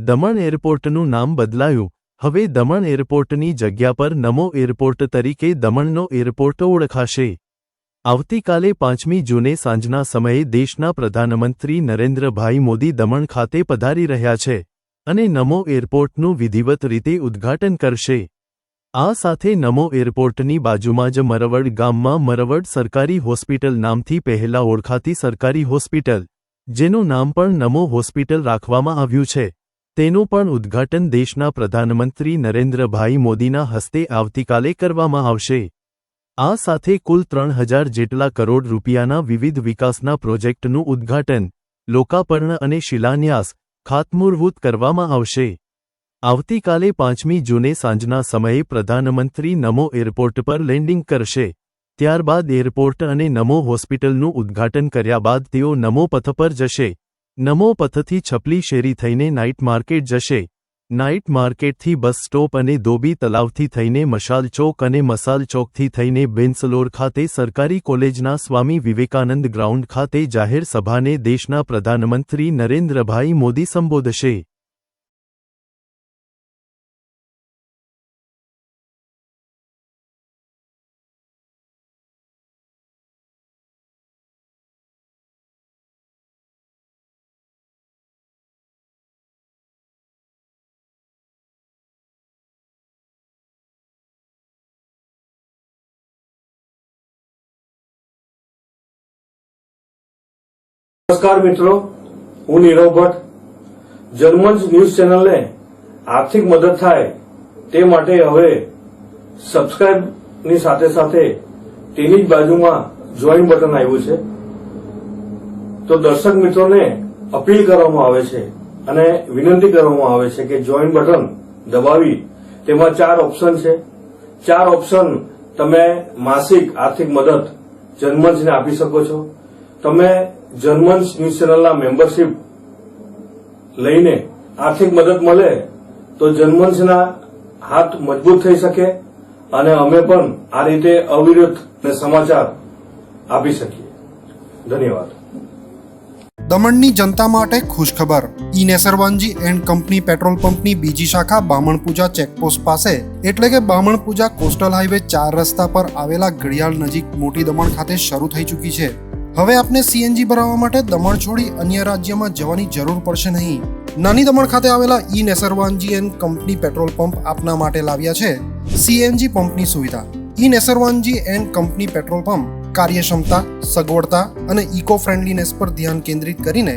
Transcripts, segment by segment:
દમણ એરપોર્ટનું નામ બદલાયું. હવે દમણ એરપોર્ટની જગ્યા પર નમો એરપોર્ટ તરીકે દમણનો એરપોર્ટ ઓળખાશે. આવતીકાલે 5મી જૂને સાંજના સમયે દેશના પ્રધાનમંત્રી નરેન્દ્રભાઈ મોદી દમણ ખાતે પધારી રહ્યા છે અને નમો એરપોર્ટનું વિધિવત રીતે ઉદ્ઘાટન કરશે. આ સાથે નમો એરપોર્ટની બાજુમાં જ મરવડ ગામમાં મરવડ સરકારી હોસ્પિટલ નામથી પહેલા ઓળખાતી સરકારી હોસ્પિટલ, જેનું નામ પણ નમો હોસ્પિટલ રાખવામાં આવ્યું છે, તેનું પણ ઉદ્ઘાટન દેશના પ્રધાનમંત્રી નરેન્દ્રભાઈ મોદીના હસ્તે આવતીકાલે કરવામાં આવશે. આ સાથે કુલ 3000 જેટલા કરોડ રૂપિયાના વિવિધ વિકાસના પ્રોજેક્ટનું ઉદ્ઘાટન, લોકાર્પણ અને શિલાન્યાસ, ખાતમુહૂર્ત કરવામાં આવશે. આવતીકાલે 5મી જૂને સાંજના સમયે પ્રધાનમંત્રી નમો એરપોર્ટ પર લેન્ડિંગ કરશે. ત્યારબાદ એરપોર્ટ અને નમો હોસ્પિટલનું ઉદ્ઘાટન કર્યા બાદ તેઓ નમો પથ પર જશે. નમો પથથી છપલી શેરી થઈને નાઇટ માર્કેટ જશે. નાઇટ માર્કેટથી બસ સ્ટોપ અને ધોબી તલાવથી થઈને મશાલ ચોક અને મસાલ ચોકથી થઈને બેન્સલોર ખાતે સરકારી કોલેજના સ્વામી વિવેકાનંદ ગ્રાઉન્ડ ખાતે જાહેર સભાને દેશના પ્રધાનમંત્રી નરેન્દ્રભાઈ મોદી સંબોધશે. નમસ્કાર મિત્રો, હું નીરવ ભટ્ટ. જનમંચ ન્યૂઝ ચેનલને આર્થિક મદદ થાય તે માટે હવે સબસ્ક્રાઇબની સાથે સાથે તેની જ બાજુમાં જોઈન બટન આવ્યું છે. તો દર્શક મિત્રોને અપીલ કરવામાં આવે છે અને વિનંતી કરવામાં આવે છે કે જોઈન બટન દબાવી તેમાં 4 ઓપ્શન છે. 4 ઓપ્શન તમે માસિક આર્થિક મદદ જનમંચને આપી શકો છો. તમે જનમંચ ન્યૂઝ ચેનલના મેમ્બરશીપ લઈને આર્થિક મદદ મળે તો જનમંચના હાથ મજબૂત થઈ શકે અને અમે પણ આ રીતે અવિરત સમાચાર આપી શકીએ. ધન્યવાદ. દમણની જનતા માટે ખુશખબર. ઈ નેસરવાનજી એન્ડ કંપની પેટ્રોલ પંપની બીજી શાખા બામણપૂજા ચેકપોસ્ટ પાસે એટલે કે બામણપૂજા કોસ્ટલ હાઈવે 4 રસ્તા પર આવેલા ઘડિયાળ નજીક મોટી દમણ ખાતે શરૂ થઈ ચૂકી છે. હવે આપને સીએનજી ભરાવવા માટે દમણ છોડી અન્ય રાજ્યમાં જવાની જરૂર પડશે નહીં. નાની દમણ ખાતે આવેલા E Nesarwanji and company petrol pump આપના માટે લાવ્યા છે સીએનજી પંપની સુવિધા. E Nesarwanji and company petrol pump કાર્યક્ષમતા, સગવડતા અને ઇકો ફ્રેન્ડલીનેસ પર ધ્યાન કેન્દ્રિત કરીને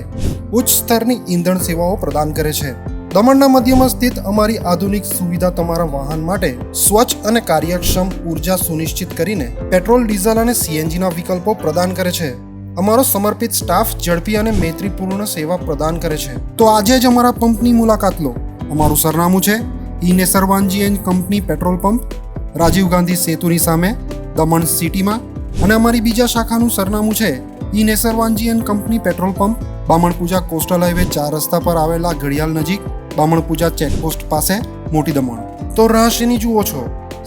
ઉચ્ચ સ્તરની ઈંધણ સેવાઓ પ્રદાન કરે છે. દમણના મધ્યમાં સ્થિત અમારી આધુનિક સુવિધા તમારા વાહન માટે સ્વચ્છ અને કાર્યક્ષમ ઉર્જા સુનિશ્ચિત કરીને પેટ્રોલ, ડીઝલ અને સીએનજીના વિકલ્પો પ્રદાન કરે છે. અમારો સમર્પિત સ્ટાફ ઝડપી અને મૈત્રીપૂર્ણ સેવા પ્રદાન કરે છે. તો આજે જ અમારા પંપની મુલાકાત લો. અમારું સરનામું છે E Nesarwanji and company petrol pump, Rajiv Gandhi સેતુની સામે, દમણ સિટીમાં. અને અમારી બીજા શાખાનું સરનામું છે E Nesarwanji and company petrol pump, Bamanpuja coastal highway 4 રસ્તા પર આવેલા ઘડિયાળ નજીક, બામણપૂજા ચેકપોસ્ટ પાસે, મોટી દમણ. તો રહસ્યની જુઓ છો.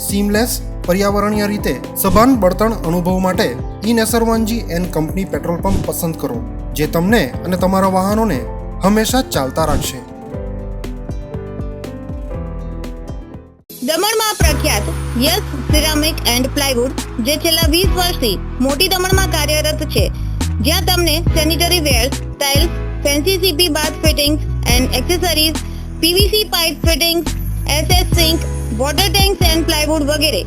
સીમલેસ, પર્યાવરણીય રીતે સભાન બળતણ અનુભવ માટે E Nesarwanji and company petrol pump પસંદ કરો, જે તમને અને તમારા વાહનોને હંમેશા ચાલતા રાખશે. દમણમાં પ્રખ્યાત યસ સિરામિક એન્ડ પ્લાયવુડ, જે છેલ્લા 20 વર્ષથી મોટી દમણમાં કાર્યરત છે, જ્યાં તમને sanitary ware, tiles, fancy CP bath fittings and accessories, PVC pipe fittings, SS sink, water tanks and plywood વગેરે.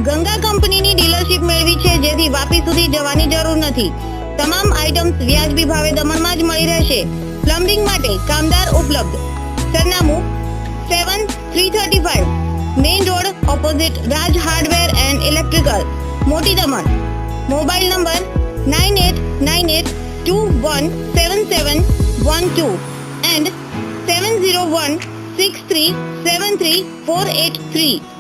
ગંગા કંપનીની ડીલરશીપ મેળવી છે, જેથી વાપી સુધી જવાની જરૂર નથી. તમામ આઇટમ્સ વ્યાજબી ભાવે દમણમાં જ મળી રહેશે. પ્લમ્બિંગ માટે કામદાર ઉપલબ્ધ. સરનામું 7335 main road opposite Raj hardware and electrical, મોટી દમણ. Mobile number 9898217712 and 7016373483.